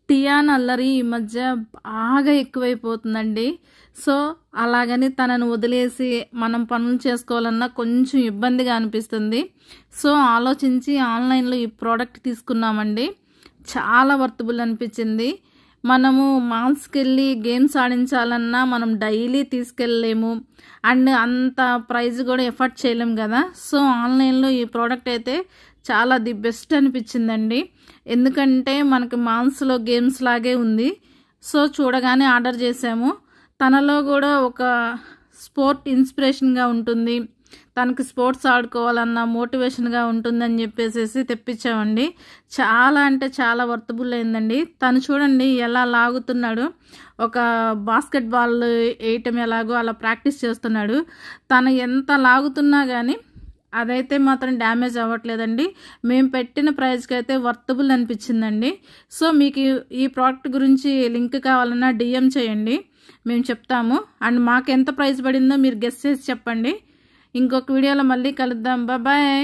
Tian అల్లరి ఈ మధ్య బాగా ఎక్కువైపోతుందండి. సో, అలాగని తనను వదిలేసి మనం పనులు చేసుకోవాలన్నా కొంచెం ఇబ్బందిగా అనిపిస్తుంది. సో, ఆలోచించి ఆన్‌లైన్‌లో ఈ ప్రోడక్ట్ తీసుకున్నామండి. చాలా వర్తబుల్ అనిపించింది. మనము మాల్స్‌కెళ్ళి గేమ్స్ ఆడించాలన్నా మనం డైలీ తీసుకెళ్ళలేము. అండ్ అంత ప్రైస్ కూడా ఎఫర్ట్ చేయలేం కదా. సో, ఆన్‌లైన్‌లో ఈ ప్రోడక్ట్ అయితే చాలా ది బెస్ట్ అనిపించిందండి. ఎందుకంటే మనకి మాల్స్‌లో గేమ్స్ లాగే ఉంది. సో, చూడగానే ఆర్డర్ చేసాము. తనలో కూడా ఒక స్పోర్ట్ ఇన్స్పిరేషన్‌గా ఉంటుంది. తనకి స్పోర్ట్స్ ఆడుకోవాలన్న మోటివేషన్‌గా ఉంటుందని చెప్పేసేసి తెప్పించామండి. చాలా అంటే చాలా వర్తబుల్ అయిందండి. తను చూడండి ఎలా లాగుతున్నాడు. ఒక బాస్కెట్ బాల్ ఏయటం ఎలాగో అలా ప్రాక్టీస్ చేస్తున్నాడు. తను ఎంత లాగుతున్నా కానీ అదైతే మాత్రం డ్యామేజ్ అవ్వట్లేదండి. మేము పెట్టిన ప్రైస్కి అయితే వర్తబుల్ అనిపించిందండి. సో, మీకు ఈ ప్రోడక్ట్ గురించి లింక్ కావాలన్నా డిఎం చేయండి, మేము చెప్తాము. అండ్ మాకు ఎంత ప్రైస్ పడిందో మీరు గెస్ చేసి చెప్పండి. ఇంకొక వీడియోలో మళ్ళీ కలుద్దాం. బాయ్.